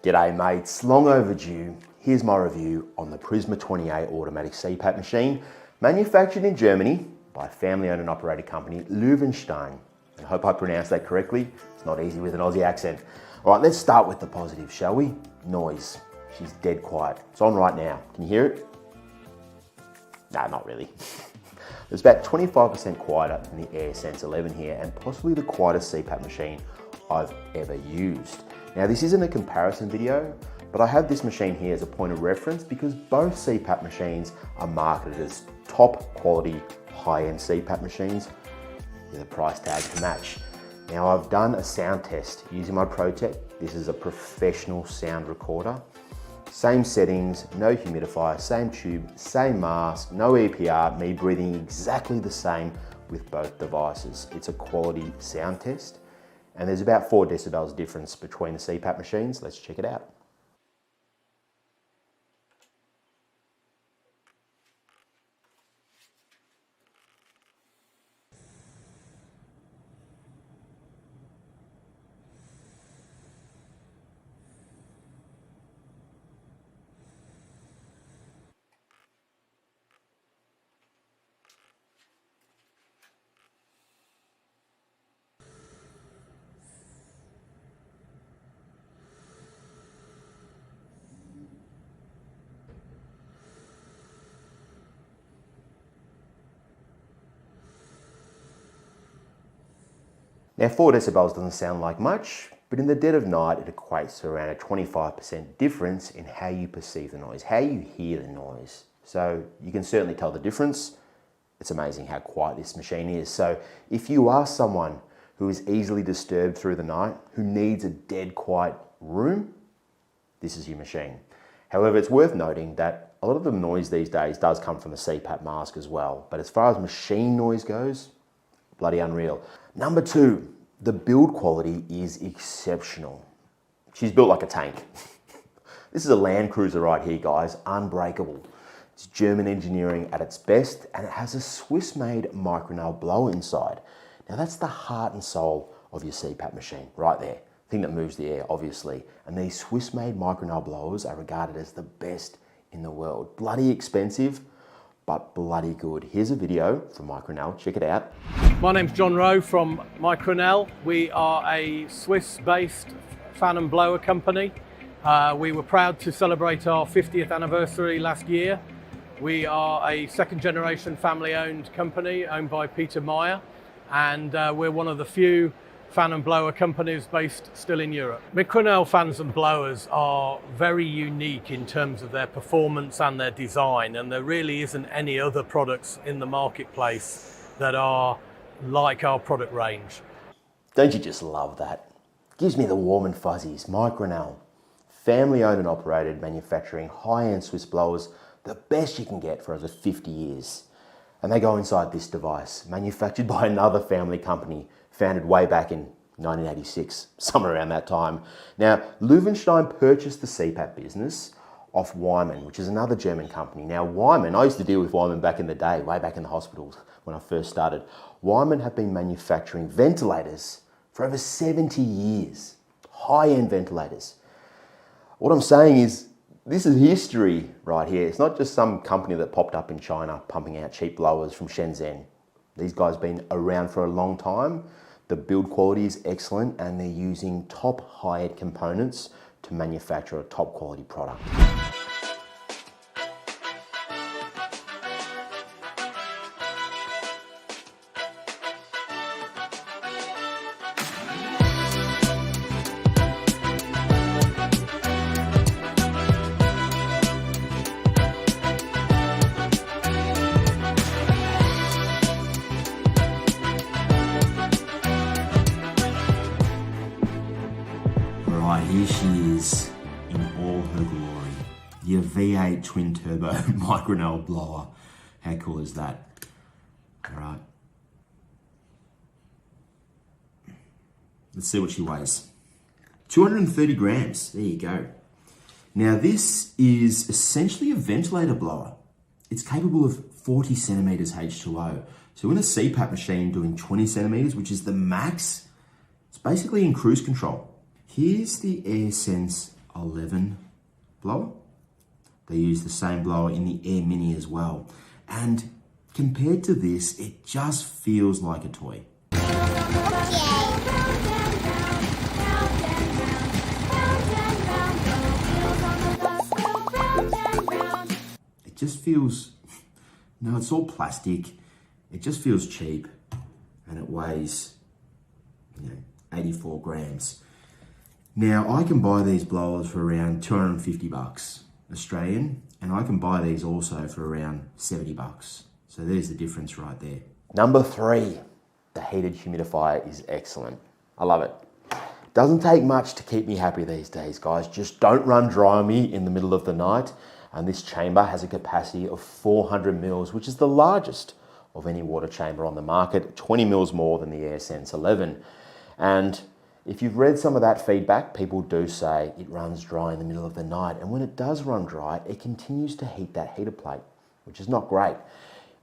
G'day mates, long overdue. Here's my review on the Prisma20A automatic CPAP machine, manufactured in Germany by a family-owned and operated company, Löwenstein. I hope I pronounced that correctly. It's not easy with an Aussie accent. All right, let's start with the positive, shall we? Noise. She's dead quiet. It's on right now. Can you hear it? Nah, not really. It's about 25% quieter than the AirSense 11 here, and possibly the quietest CPAP machine I've ever used. Now, this isn't a comparison video, but I have this machine here as a point of reference because both CPAP machines are marketed as top quality, high-end CPAP machines with a price tag to match. Now, I've done a sound test using my ProTech. This is a professional sound recorder. Same settings, no humidifier, same tube, same mask, no EPR, me breathing exactly the same with both devices. It's a quality sound test. And there's about 4 decibels difference between the CPAP machines. Let's check it out. Now 4 decibels doesn't sound like much, but in the dead of night it equates to around a 25% difference in how you perceive the noise, how you hear the noise. So you can certainly tell the difference. It's amazing how quiet this machine is. So if you are someone who is easily disturbed through the night, who needs a dead quiet room, this is your machine. However, it's worth noting that a lot of the noise these days does come from the CPAP mask as well. But as far as machine noise goes, bloody unreal. Number 2, the build quality is exceptional. She's built like a tank. This is a Land Cruiser right here, guys, unbreakable. It's German engineering at its best, and it has a Swiss-made Mikronel blower inside. Now that's the heart and soul of your CPAP machine, right there. The thing that moves the air, obviously. And these Swiss-made Mikronel blowers are regarded as the best in the world. Bloody expensive, but bloody good. Here's a video from Mikronel, check it out. My name's John Rowe from Mikronel. We are a Swiss-based fan and blower company. We were proud to celebrate our 50th anniversary last year. We are a second-generation family-owned company owned by Peter Meyer, and we're one of the few fan and blower companies based still in Europe. Mikronel fans and blowers are very unique in terms of their performance and their design, and there really isn't any other products in the marketplace that are like our product range. Don't you just love that? Gives me the warm and fuzzies. Mikronel, family owned and operated, manufacturing high-end Swiss blowers, the best you can get for over 50 years. And they go inside this device, manufactured by another family company, founded way back in 1986, somewhere around that time. Now, Löwenstein purchased the CPAP business off Wyman, which is another German company. Now, Wyman, I used to deal with Wyman back in the day, way back in the hospitals when I first started. Wyman have been manufacturing ventilators for over 70 years, high-end ventilators. What I'm saying is, this is history right here. It's not just some company that popped up in China pumping out cheap blowers from Shenzhen. These guys have been around for a long time. The build quality is excellent, and they're using top high-end components to manufacture a top quality product. Here she is in all her glory. Your V8 twin turbo Mikronel blower. How cool is that? All right. Let's see what she weighs. 230 grams. There you go. Now this is essentially a ventilator blower. It's capable of 40 centimeters H2O. So in a CPAP machine doing 20 centimeters, which is the max, it's basically in cruise control. Here's the AirSense 11 blower. They use the same blower in the Air Mini as well. And compared to this, it just feels like a toy. It just feels, no, it's all plastic. It just feels cheap, and it weighs, 84 grams. Now, I can buy these blowers for around 250 bucks Australian, and I can buy these also for around 70 bucks. So there's the difference right there. Number 3, the heated humidifier is excellent. I love it. Doesn't take much to keep me happy these days, guys. Just don't run dry on me in the middle of the night. And this chamber has a capacity of 400 mils, which is the largest of any water chamber on the market, 20 mils more than the AirSense 11. And if you've read some of that feedback, people do say it runs dry in the middle of the night. And when it does run dry, it continues to heat that heater plate, which is not great.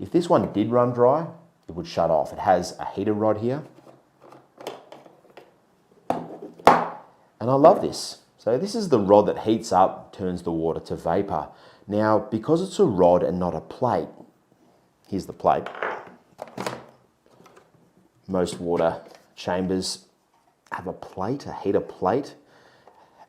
If this one did run dry, it would shut off. It has a heater rod here. And I love this. So this is the rod that heats up, turns the water to vapor. Now, because it's a rod and not a plate, here's the plate. Most water chambers have a plate, a heater plate.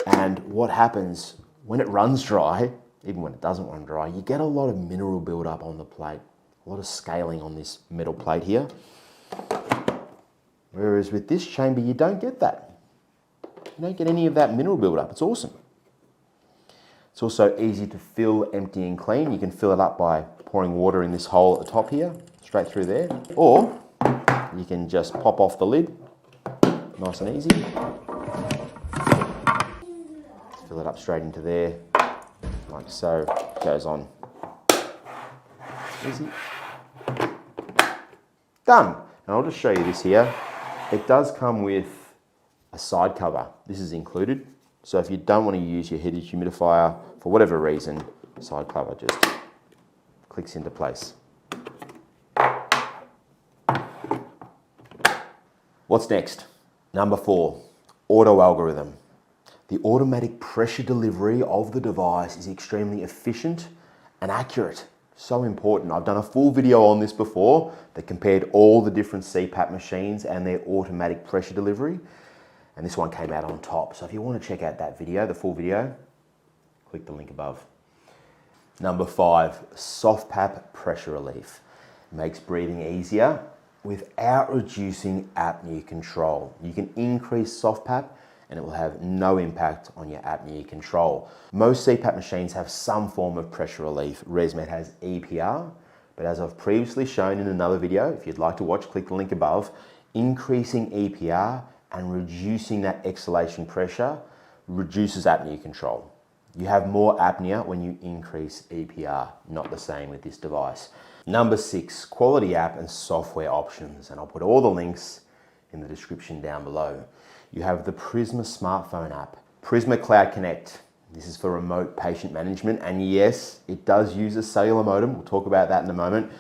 And what happens when it runs dry, even when it doesn't run dry, you get a lot of mineral buildup on the plate, a lot of scaling on this metal plate here. Whereas with this chamber, you don't get that. You don't get any of that mineral buildup. It's awesome. It's also easy to fill, empty and clean. You can fill it up by pouring water in this hole at the top here, straight through there. Or you can just pop off the lid, nice and easy. Just fill it up straight into there, like so. It goes on. Easy. Done. And I'll just show you this here. It does come with a side cover. This is included. So if you don't want to use your heated humidifier for whatever reason, side cover just clicks into place. What's next? Number 4, auto algorithm. The automatic pressure delivery of the device is extremely efficient and accurate. So important. I've done a full video on this before that compared all the different CPAP machines and their automatic pressure delivery. And this one came out on top. So if you want to check out that video, the full video, click the link above. Number 5, Softpap pressure relief. Makes breathing easier without reducing apnea control. You can increase Softpap and it will have no impact on your apnea control. Most CPAP machines have some form of pressure relief. ResMed has EPR, but as I've previously shown in another video, if you'd like to watch, click the link above, increasing EPR and reducing that exhalation pressure reduces apnea control. You have more apnea when you increase EPR, not the same with this device. Number 6, quality app and software options, and I'll put all the links in the description down below. You have the Prisma smartphone app, Prisma Cloud Connect. This is for remote patient management, and yes, it does use a cellular modem. We'll talk about that in a moment.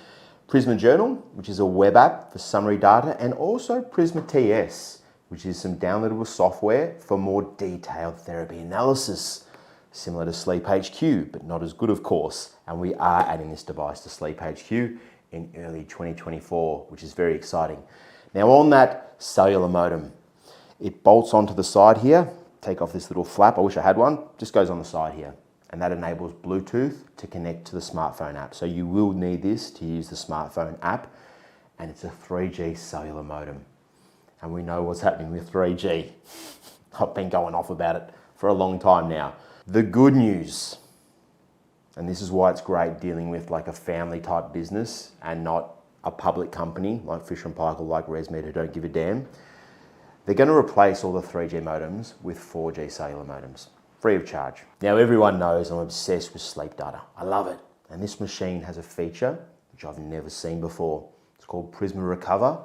Prisma Journal, which is a web app for summary data, and also Prisma TS, which is some downloadable software for more detailed therapy analysis, similar to SleepHQ, but not as good, of course. And we are adding this device to SleepHQ in early 2024, which is very exciting. Now on that cellular modem, it bolts onto the side here. Take off this little flap, I wish I had one, just goes on the side here. And that enables Bluetooth to connect to the smartphone app. So you will need this to use the smartphone app, and it's a 3G cellular modem. And we know what's happening with 3G. I've been going off about it for a long time now. The good news, and this is why it's great dealing with like a family type business and not a public company like Fisher & Paykel, like ResMed, who don't give a damn. They're going to replace all the 3G modems with 4G cellular modems, free of charge. Now everyone knows I'm obsessed with sleep data. I love it. And this machine has a feature which I've never seen before. It's called Prisma Recover,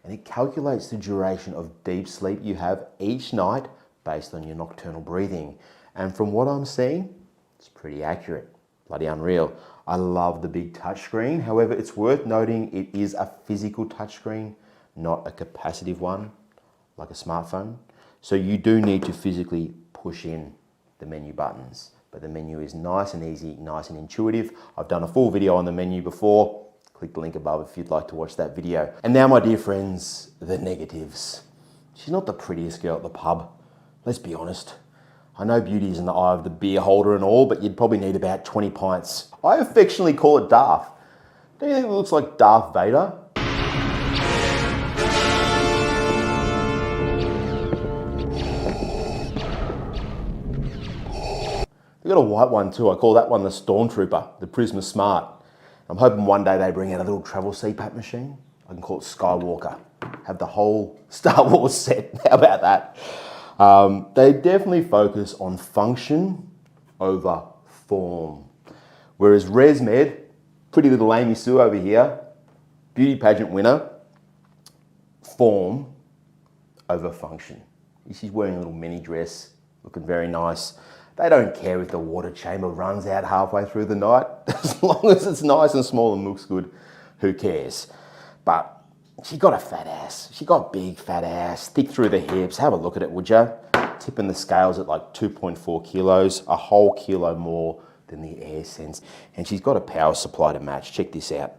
and it calculates the duration of deep sleep you have each night based on your nocturnal breathing. And from what I'm seeing, it's pretty accurate. Bloody unreal. I love the big touchscreen. However, it's worth noting it is a physical touchscreen, not a capacitive one, like a smartphone. So you do need to physically push in the menu buttons. But the menu is nice and easy, nice and intuitive. I've done a full video on the menu before. Click the link above if you'd like to watch that video. And now, my dear friends, the negatives. She's not the prettiest girl at the pub. Let's be honest. I know beauty is in the eye of the beer holder and all, but you'd probably need about 20 pints. I affectionately call it Darth. Don't you think it looks like Darth Vader? They've got a white one too. I call that one the Stormtrooper, the Prisma Smart. I'm hoping one day they bring out a little travel CPAP machine. I can call it Skywalker. Have the whole Star Wars set. How about that? They definitely focus on function over form. Whereas ResMed, pretty little Amy Sue over here, beauty pageant winner, form over function. She's wearing a little mini dress, looking very nice. They don't care if the water chamber runs out halfway through the night. As long as it's nice and small and looks good, who cares? But she got a fat ass. She got big fat ass, thick through the hips. Have a look at it, would ya? Tipping the scales at like 2.4 kilos, a whole kilo more than the AirSense. And she's got a power supply to match. Check this out.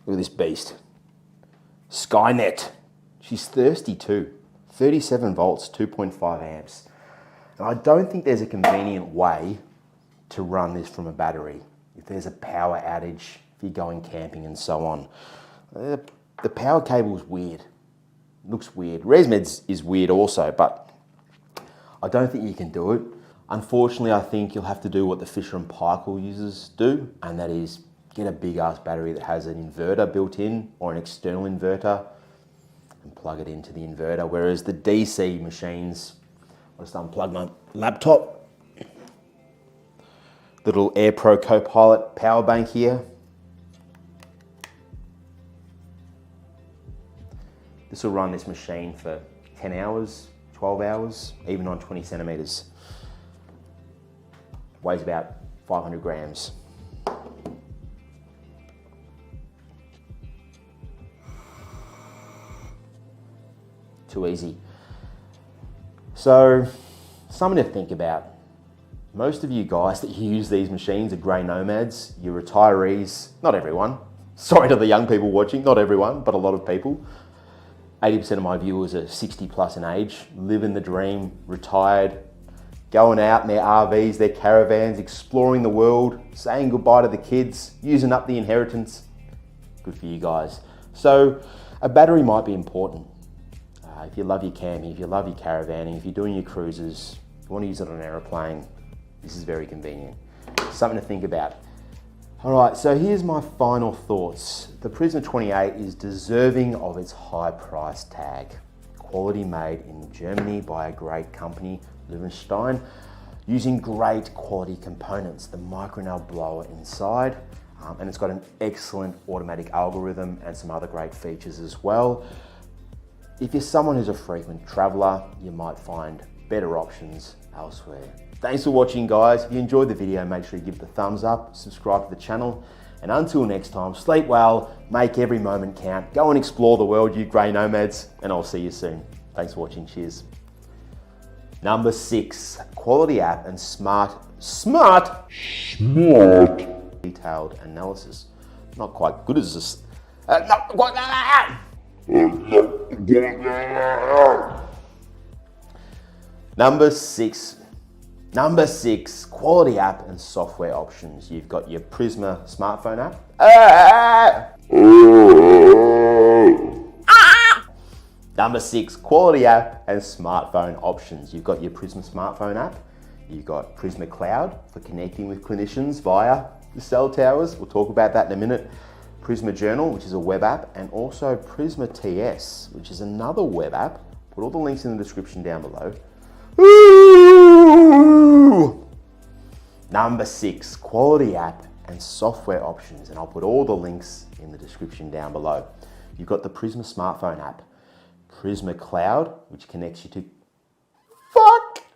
Look at this beast. Skynet. She's thirsty too. 37 volts, 2.5 amps. And I don't think there's a convenient way to run this from a battery. If there's a power outage, if you're going camping and so on. The power cable is weird. Looks weird. ResMed's is weird also, but I don't think you can do it. Unfortunately, I think you'll have to do what the Fisher & Paykel users do, and that is get a big ass battery that has an inverter built in or an external inverter and plug it into the inverter. Whereas the DC machines, I'll just unplug my laptop. Little AirPro Copilot power bank here. This will run this machine for 10 hours, 12 hours, even on 20 centimeters. Weighs about 500 grams. Too easy. So, something to think about. Most of you guys that use these machines are grey nomads, you're retirees, not everyone. Sorry to the young people watching, not everyone, but a lot of people. 80% of my viewers are 60 plus in age, living the dream, retired, going out in their RVs, their caravans, exploring the world, saying goodbye to the kids, using up the inheritance. Good for you guys. So a battery might be important. If you love your camping, if you love your caravanning, if you're doing your cruises, if you want to use it on an aeroplane, this is very convenient. Something to think about. All right, so here's my final thoughts. The Prisma20A is deserving of its high price tag. Quality made in Germany by a great company, Löwenstein, using great quality components. The Mikronel blower inside, and it's got an excellent automatic algorithm and some other great features as well. If you're someone who's a frequent traveler, you might find better options elsewhere. Thanks for watching, guys. If you enjoyed the video, make sure you give it a thumbs up, subscribe to the channel, and until next time, sleep well, make every moment count, go and explore the world, you grey nomads, and I'll see you soon. Thanks for watching, cheers. Number 6, quality app and smart detailed analysis. Not quite good as this. Not quite. Number six, quality app and software options. You've got your Prisma smartphone app. Number 6, quality app and smartphone options. You've got your Prisma smartphone app. You've got Prisma Cloud for connecting with clinicians via the cell towers. We'll talk about that in a minute. Prisma Journal, which is a web app, and also Prisma TS, which is another web app. Put all the links in the description down below. Ooh! Number 6, quality app and software options, and I'll put all the links in the description down below. You've got the Prisma smartphone app, Prisma Cloud, which connects you to